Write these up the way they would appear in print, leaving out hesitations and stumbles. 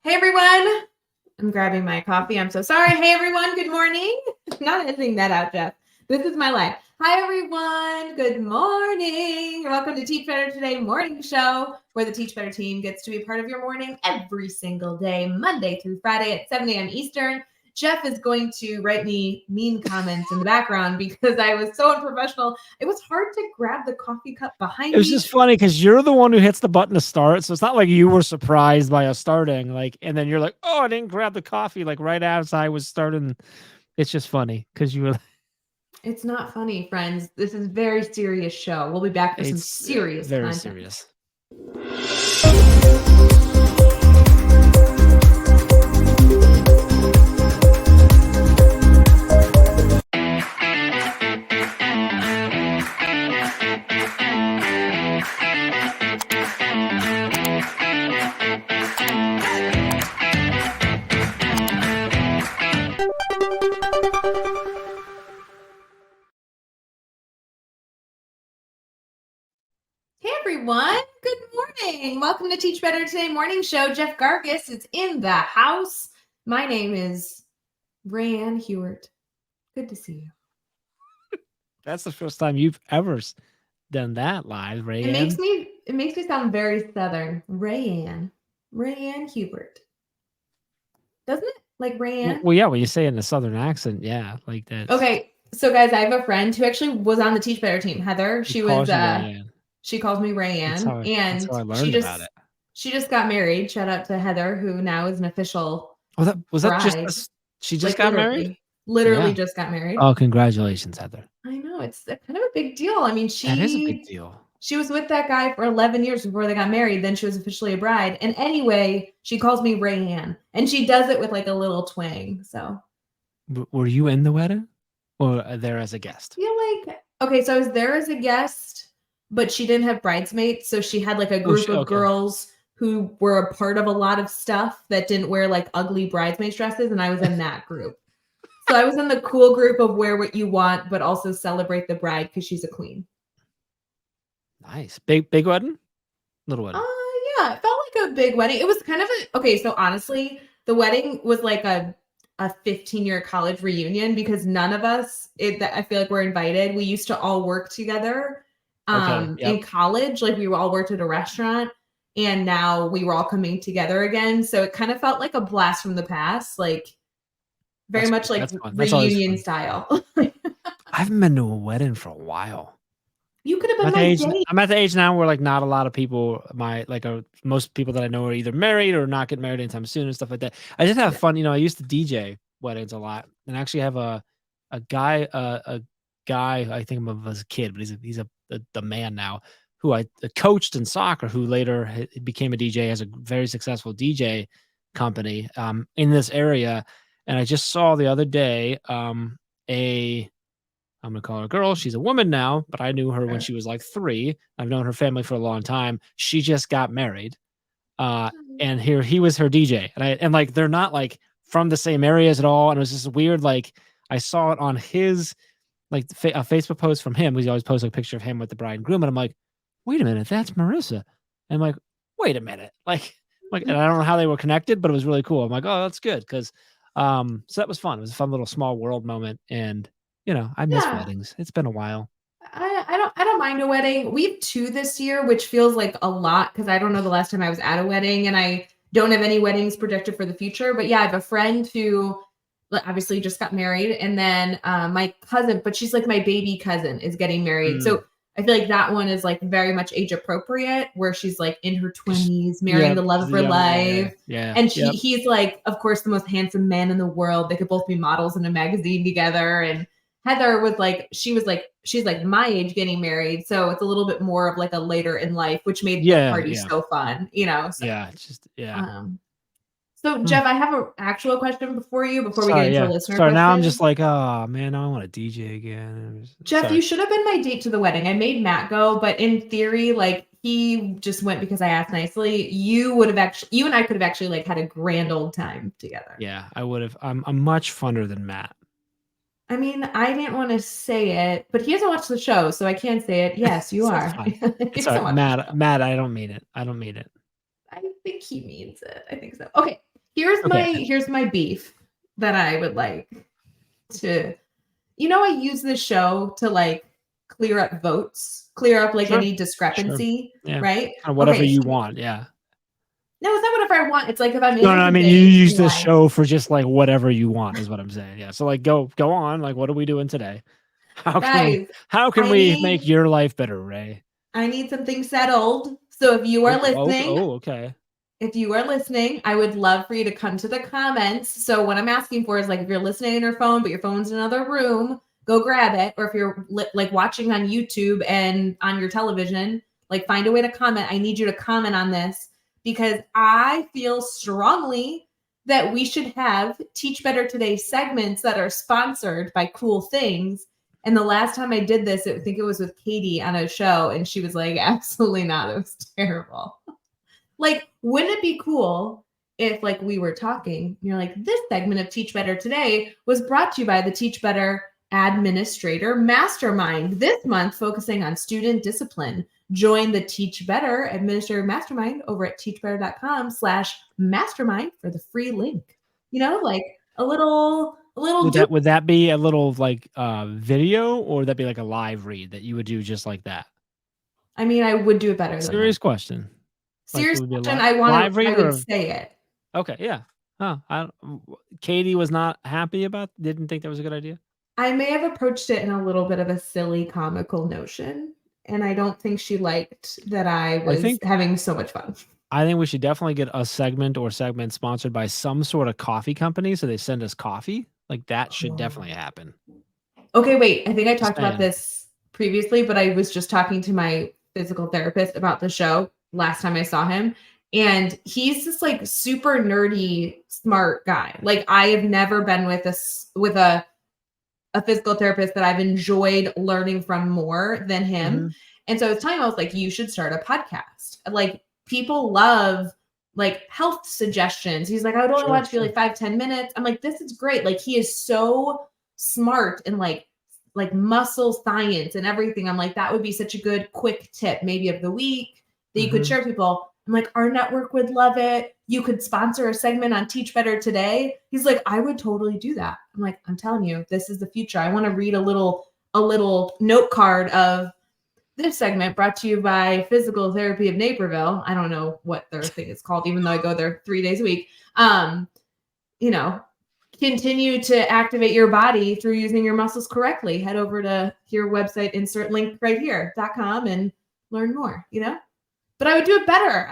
Hey everyone, I'm grabbing my coffee. I'm so sorry. Hey everyone, good morning. Not editing that out, Jeff. This is my life. Hi everyone, good morning. Welcome to Teach Better Today morning show, where the Teach Better team gets to be part of your morning every single day, Monday through Friday at 7 a.m. Eastern. Jeff is going to write me mean comments in the background because I was so unprofessional. It was hard to grab the coffee cup behind me. It was just funny because you're the one who hits the button to start. So it's not like you were surprised by us starting, and then you're like, oh, I didn't grab the coffee right as I was starting. It's just funny because you were. It's not funny, friends. This is a very serious show. We'll be back for some serious very content. serious. Hey everyone, good morning. Welcome to Teach Better Today morning show. Jeff Gargas is in the house. My name is Rae and Hughart. Good to see you. That's the first time you've ever done that live, Rae. It makes me sound very southern. Rae and Hughart. Doesn't it? Like Rae Ann? Well, yeah, when you say it in a southern accent, yeah, like that. Okay, so guys, I have a friend who actually was on the Teach Better team, Heather. She calls me Rae Ann, and that's how I learned about it. She just got married. Shout out to Heather, who now is an official. That bride. She just got married? Literally just got married. Oh, congratulations, Heather. I know, it's kind of a big deal. I mean, that is a big deal. She was with that guy for 11 years before they got married. Then she was officially a bride. And anyway, she calls me Rae Ann, and she does it with like a little twang. So, were you in the wedding or there as a guest? I feel like, okay, so I was there as a guest, but she didn't have bridesmaids. So she had like a group of girls who were a part of a lot of stuff that didn't wear like ugly bridesmaid dresses. And I was in that group. So I was in the cool group of wear what you want, but also celebrate the bride because she's a queen. Nice. Big wedding? Little wedding? Yeah, it felt like a big wedding. It was kind of okay, so honestly, the wedding was like a 15-year college reunion because none of us, I feel like we're invited. We used to all work together in college. Like we all worked at a restaurant, and now we were all coming together again. So it kind of felt like a blast from the past, like very much like reunion style. I haven't been to a wedding for a while. You could have been my date. I'm at the age now where like not a lot of people, most people that I know are either married or not getting married anytime soon and stuff like that. I just have fun. I used to DJ weddings a lot, and actually have a guy I think of as a kid, but he's the man now, who I coached in soccer, who later became a DJ, has a very successful DJ company in this area. And I just saw the other day I'm going to call her a girl. She's a woman now, but I knew her when she was like 3. I've known her family for a long time. She just got married. And here he was her DJ. And like, they're not like from the same areas at all. And it was just weird. Like I saw it on his, like a Facebook post from him, because he always posts a picture of him with the bride and groom. And I'm like, wait a minute, that's Marissa. And I'm like, wait a minute. And I don't know how they were connected, but it was really cool. I'm like, oh, that's good. Cause, so that was fun. It was a fun little small world moment. And I miss weddings. It's been a while. I don't mind a wedding. We have 2 this year, which feels like a lot because I don't know the last time I was at a wedding, and I don't have any weddings projected for the future. But yeah, I have a friend who obviously just got married, and then my cousin, but she's like my baby cousin, is getting married. So I feel like that one is like very much age appropriate, where she's like in her 20s, marrying the love of her life. And he's like, of course, the most handsome man in the world. They could both be models in a magazine together. And Heather was like, she's like my age getting married. So it's a little bit more of like a later in life, which made the party so fun, So. So Jeff, I have an actual question before we get into listener questions. Now I'm just like, oh man, I want to DJ again. Jeff, you should have been my date to the wedding. I made Matt go, but in theory, like he just went because I asked nicely. You and I could have actually like had a grand old time together. Yeah, I would have. I'm much funner than Matt. I mean, I didn't want to say it, but he hasn't watched the show, so I can't say it. Yes, you are. Sorry, Matt, I don't mean it. I think he means it. I think so. Okay. Here's my beef that I would like to, I use this show to like clear up votes, clear up like Sure. any discrepancy, Yeah. right? Kind of whatever Okay, you so, want. Yeah. no, it's not whatever I want. It's like if I'm in No, a I mean, you debate, use this like, show for just like whatever you want is what I'm saying. Yeah. So like go on. Like, what are we doing today? How guys, can we make your life better, Ray? I need something settled. So if you are listening, okay. if you are listening, I would love for you to come to the comments. So what I'm asking for is like, if you're listening on your phone, but your phone's in another room, go grab it. Or if you're like watching on YouTube and on your television, like find a way to comment. I need you to comment on this because I feel strongly that we should have Teach Better Today segments that are sponsored by cool things. And the last time I did this, I think it was with Katie on a show, and she was like, absolutely not. It was terrible. Like, wouldn't it be cool if like we were talking, you're like, this segment of Teach Better Today was brought to you by the Teach Better Administrator Mastermind. This month, focusing on student discipline. Join the Teach Better Administrator Mastermind over at teachbetter.com/mastermind for the free link. Like a little Would that be a little like video, or would that be like a live read that you would do just like that? I mean, I would do it better. Serious question. Serious Like, question. I would say it. Okay, yeah. Huh. Katie was not happy didn't think that was a good idea. I may have approached it in a little bit of a silly comical notion, and I don't think she liked that I was having so much fun. I think we should definitely get a segment sponsored by some sort of coffee company, so they send us coffee. Like that should definitely happen. Okay, wait. I think I talked about this previously, but I was just talking to my physical therapist about the show last time I saw him. And he's this like super nerdy, smart guy. Like I have never been with a physical therapist that I've enjoyed learning from more than him. Mm-hmm. And so I was telling him, I was like, you should start a podcast. Like people love like health suggestions. He's like, I would only want it to be like 5-10 minutes. I'm like, this is great. Like he is so smart and like muscle science and everything. I'm like, that would be such a good quick tip maybe of the week that you could share with people. I'm like, our network would love it. You could sponsor a segment on Teach Better Today. He's like, I would totally do that. I'm like, I'm telling you, this is the future. I want to read a little note card of this segment brought to you by Physical Therapy of Naperville. I don't know what their thing is called, even though I go there 3 days a week. Continue to activate your body through using your muscles correctly. Head over to your website, insert link right here.com and learn more, But I would do it better.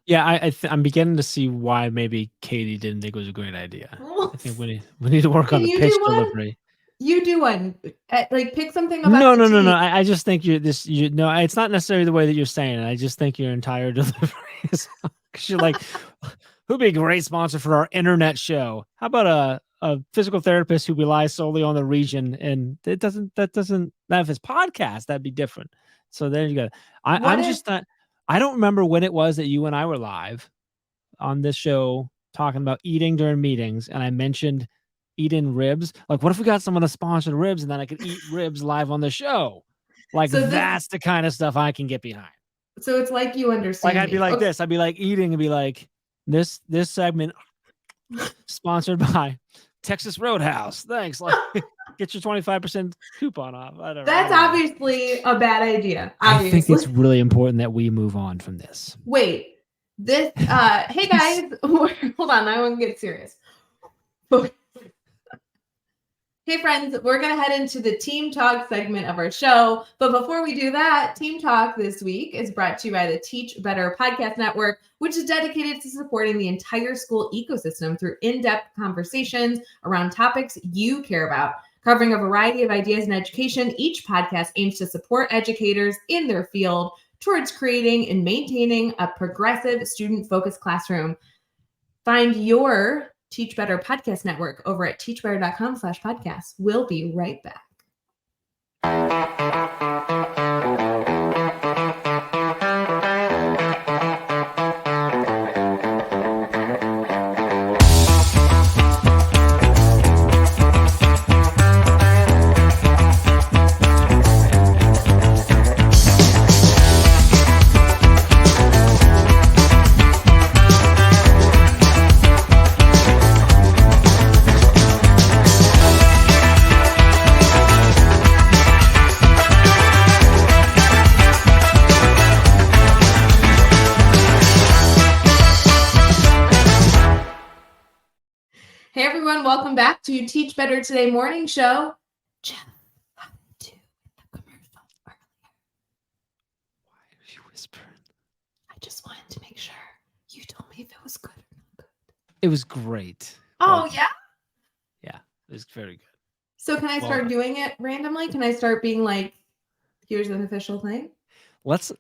Yeah, I'm beginning to see why maybe Katie didn't think it was a great idea. I think we need to work on the pitch delivery. You do one. Like pick something about No. I just think it's not necessarily the way that you're saying it. I just think your entire delivery is because you're like, who'd be a great sponsor for our internet show? How about a physical therapist who relies solely on the region, and that doesn't have his podcast, that'd be different. So there you go. I don't remember when it was that you and I were live on this show talking about eating during meetings, and I mentioned eating ribs. Like, what if we got someone to sponsor ribs, and then I could eat ribs live on the show? Like, that's the kind of stuff I can get behind. So it's like you understand. Like, I'd be like this. I'd be like eating and be like, this segment sponsored by Texas Roadhouse. Thanks. Like, get your 25% coupon off. That's obviously a bad idea. Obviously. I think it's really important that we move on from this. Wait, hey guys, hold on. I want to get serious. Hey friends, we're going to head into the Team Talk segment of our show. But before we do that, Team Talk this week is brought to you by the Teach Better Podcast Network, which is dedicated to supporting the entire school ecosystem through in-depth conversations around topics you care about. Covering a variety of ideas in education, each podcast aims to support educators in their field towards creating and maintaining a progressive, student-focused classroom. Find your Teach Better Podcast Network over at teachbetter.com/podcast. We'll be right back. Hey everyone, welcome back to Teach Better Today morning show. Jeff, how did you the commercial earlier? Why are you whispering? I just wanted to make sure you told me if it was good or not good. It was great. Oh, Well, yeah? yeah, it was very good. So can I Well start done. doing it randomly? Can I start being like, here's an official thing? Let's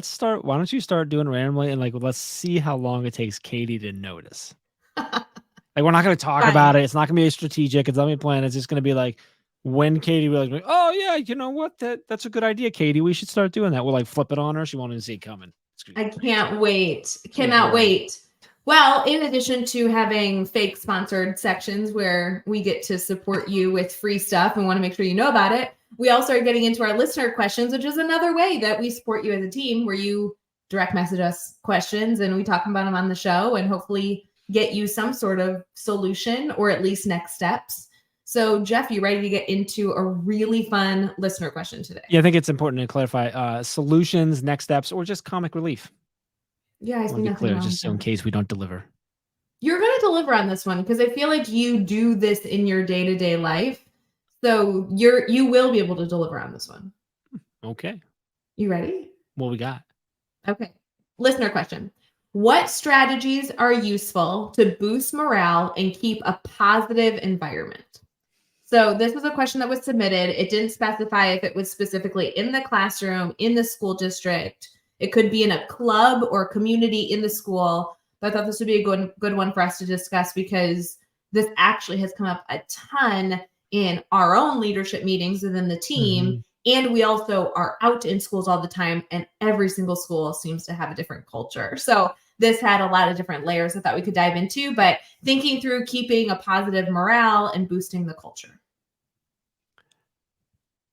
start. Why don't you start doing it randomly and like let's see how long it takes Katie to notice. Like we're not gonna talk about Fine. it. It's not gonna be a strategic. It's not gonna be planned. It's just gonna be like when Katie realizes, like, oh yeah, you know what? That's a good idea, Katie. We should start doing that. We'll like flip it on her. She won't even see it coming. I can't wait. It's gonna be Cannot great. wait. Well, in addition to having fake sponsored sections where we get to support you with free stuff and want to make sure you know about it, we also are getting into our listener questions, which is another way that we support you as a team, where you direct message us questions and we talk about them on the show and hopefully get you some sort of solution or at least next steps. So, Jeff, you ready to get into a really fun listener question today? Yeah, I think it's important to clarify solutions, next steps, or just comic relief. Yeah, I I see want to be nothing clear, wrong just with so in that. case we don't deliver. You're going to deliver on this one because I feel like you do this in your day-to-day life. So you will be able to deliver on this one. Okay. You ready? What we got? Okay. Listener question. What strategies are useful to boost morale and keep a positive environment? So this was a question that was submitted. It didn't specify if it was specifically in the classroom, in the school district. It could be in a club or community in the school. But I thought this would be a good one for us to discuss because this actually has come up a ton in our own leadership meetings within the team. And we also are out in schools all the time, and every single school seems to have a different culture. So this had a lot of different layers I thought we could dive into, but thinking through keeping a positive morale and boosting the culture.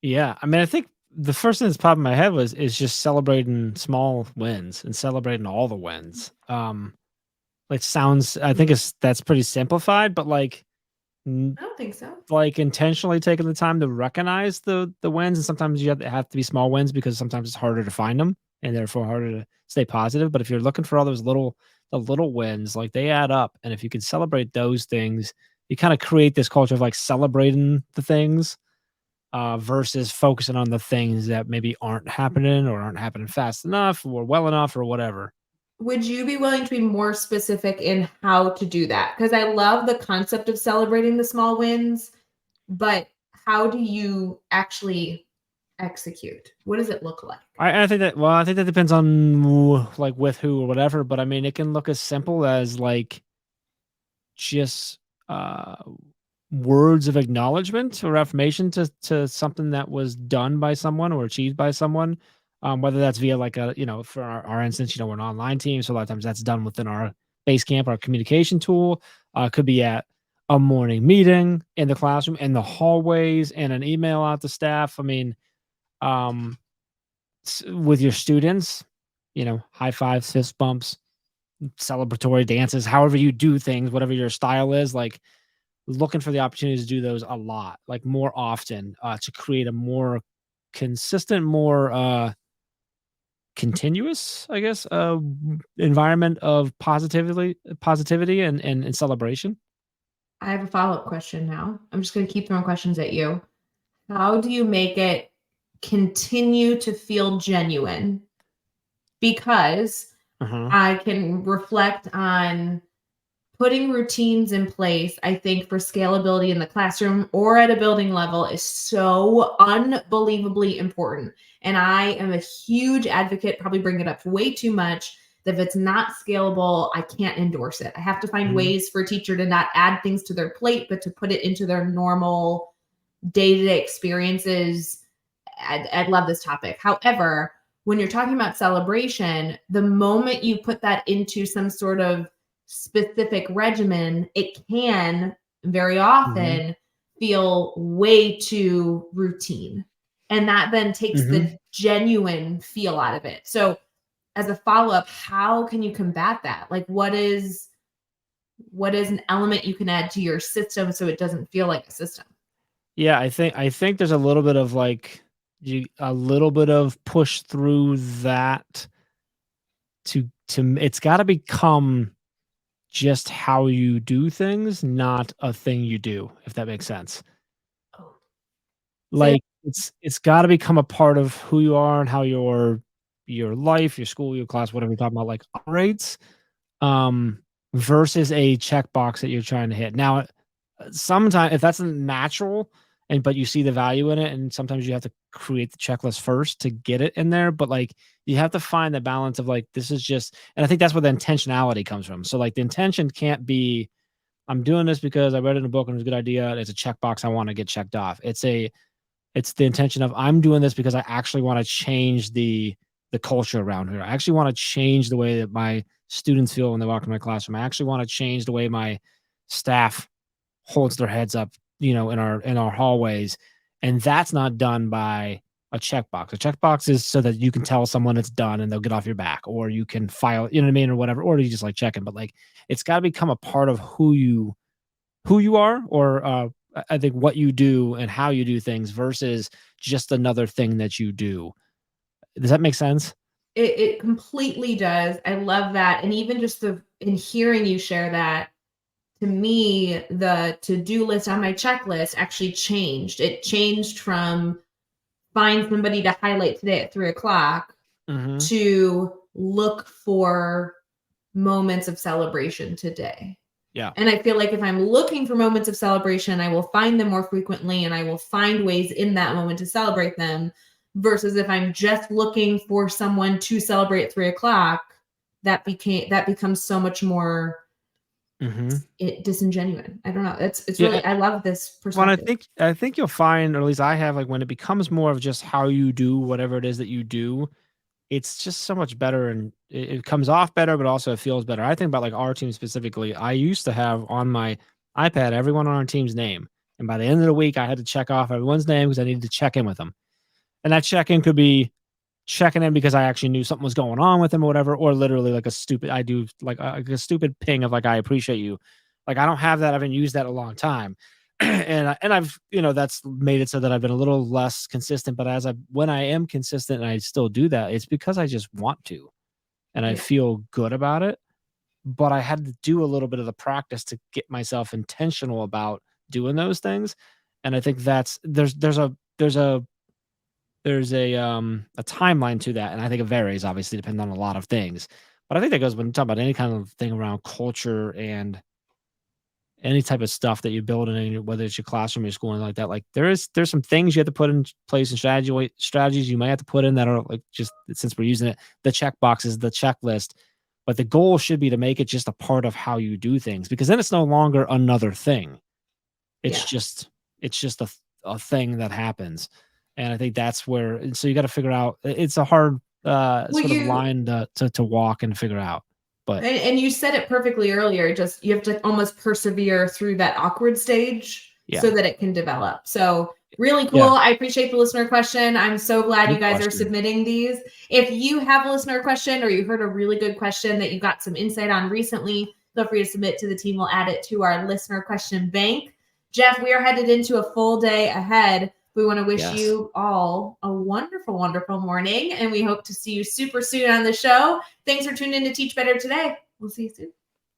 Yeah, I mean, I think the first thing that's popped in my head is just celebrating small wins and celebrating all the wins. Like sounds, I think that's pretty simplified, but like, I don't think so. like intentionally taking the time to recognize the wins, and sometimes you have to be small wins because sometimes it's harder to find them and therefore harder to stay positive. But if you're looking for all those the little wins, like they add up, and if you can celebrate those things, you kind of create this culture of like celebrating the things versus focusing on the things that maybe aren't happening or aren't happening fast enough or well enough or whatever. Would you be willing to be more specific in how to do that? Because I love the concept of celebrating the small wins, but how do you actually execute? What does it look like? I think that I think that depends on like with who or whatever, but I mean it can look as simple as like just words of acknowledgement or affirmation to something that was done by someone or achieved by someone. Whether that's via like a, for our instance, we're an online team. So a lot of times that's done within our base camp, our communication tool. Could be at a morning meeting in the classroom, in the hallways, and an email out to staff. I mean, um, with your students, high fives, fist bumps, celebratory dances, however you do things, whatever your style is, like looking for the opportunity to do those a lot, like more often, to create a more consistent, more continuous, I guess, environment of positivity and celebration. I have a follow-up question now. I'm just going to keep throwing questions at you. How do you make it continue to feel genuine? Because Uh-huh. I can reflect on putting routines in place, I think for scalability in the classroom or at a building level is so unbelievably important. And I am a huge advocate, probably bring it up way too much, that if it's not scalable, I can't endorse it. I have to find Mhm. ways for a teacher to not add things to their plate, but to put it into their normal day-to-day experiences. I love this topic. However, when you're talking about celebration, the moment you put that into some sort of specific regimen, it can very Mhm. often feel way too routine. And that then takes the Mhm. genuine feel out of it. So, as a follow-up, how can you combat that? Like what is an element you can add to your system so it doesn't feel like a system? Yeah, I think there's a little bit of like a little bit of push through that it's got to become just how you do things, not a thing you do, if that makes sense. Oh, say Like, it's gotta become a part of who you are and how your life, your school, your class, whatever you're talking about, like, operates, um, versus a checkbox that you're trying to hit. Now, sometimes if that's natural but you see the value in it, and sometimes you have to create the checklist first to get it in there, but, like, you have to find the balance of, like, this is just and I think that's where the intentionality comes from. So, like, the intention can't be, "I'm doing this because I read it in a book and it was a good idea, and it's a checkbox I wanna get checked off." It's the intention of, "I'm doing this because I actually wanna change the culture around here. I actually wanna change the way that my students feel when they walk in my classroom. I actually wanna change the way my staff holds their heads up, in our hallways." And that's not done by a checkbox. A checkbox is so that you can tell someone it's done and they'll get off your back, or you can file, you know what I mean, or whatever, or you just like checking. But like, it's got to become a part of who you are, or I think what you do and how you do things versus just another thing that you do. Does that make sense? it completely does. I love that. And even just in hearing you share that, to me, the to-do list on my checklist actually changed. It changed from find somebody to highlight today at 3 o'clock Hmm. to look for moments of celebration today. Yeah. And I feel like if I'm looking for moments of celebration, I will find them more frequently and I will find ways in that moment to celebrate them. Versus if I'm just looking for someone to celebrate at 3 o'clock, that becomes so much more Hmm. disingenuous. I don't know. It's Yeah. really I love this Well, I perspective. think I think you'll find, or at least I have, like when it becomes more of just how you do whatever it is that you do, it's just so much better, and it comes off better, but also it feels better. I think about like our team specifically. I used to have on my iPad everyone on our team's name, and by the end of the week, I had to check off everyone's name because I needed to check in with them. And that check in could be checking in because I actually knew something was going on with them or whatever, or literally like a stupid, I do like a stupid ping of like, I appreciate you. Like, I don't have that. I haven't used that in a long time. And I've, that's made it so that I've been a little less consistent, but when I am consistent and I still do that, it's because I just want to, and I Yeah. feel good about it. But I had to do a little bit of the practice to get myself intentional about doing those things. And I think there's a timeline to that, and I think it varies, obviously, depending on a lot of things. But I think that goes when you talk about any kind of thing around culture and any type of stuff that you build in whether it's your classroom, your school, and like that. Like there's some things you have to put in place and strategies you might have to put in that are like, just since we're using it, the check boxes, the checklist. But the goal should be to make it just a part of how you do things, because then it's no longer another thing. It's Yeah. just a thing that happens. And I think that's where, and so you got to figure out, it's a hard Well, sort of you line to walk and figure out. But and you said it perfectly earlier. Just you have to almost persevere through that awkward stage yeah, so that it can develop. So really cool. yeah, I appreciate the listener question. I'm so glad you good guys are question. submitting these. If you have a listener question or you heard a really good question that you got some insight on recently, feel free to submit to the team. We'll add it to our listener question bank. Jeff, we are headed into a full day ahead. We want to wish Yes. you all a wonderful, wonderful morning, and we hope to see you super soon on the show. Thanks for tuning in to Teach Better today. We'll see you soon.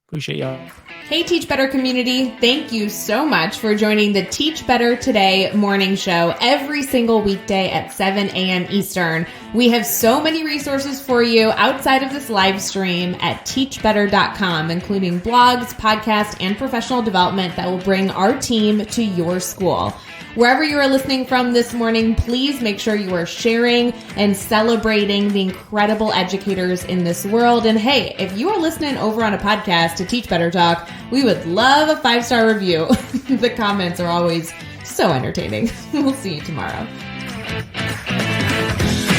Appreciate y'all. Hey, Teach Better community. Thank you so much for joining the Teach Better Today morning show every single weekday at 7 a.m. Eastern. We have so many resources for you outside of this live stream at teachbetter.com, including blogs, podcasts, and professional development that will bring our team to your school. Wherever you are listening from this morning, please make sure you are sharing and celebrating the incredible educators in this world. And hey, if you are listening over on a podcast to Teach Better Talk, we would love a 5-star review. The comments are always so entertaining. We'll see you tomorrow.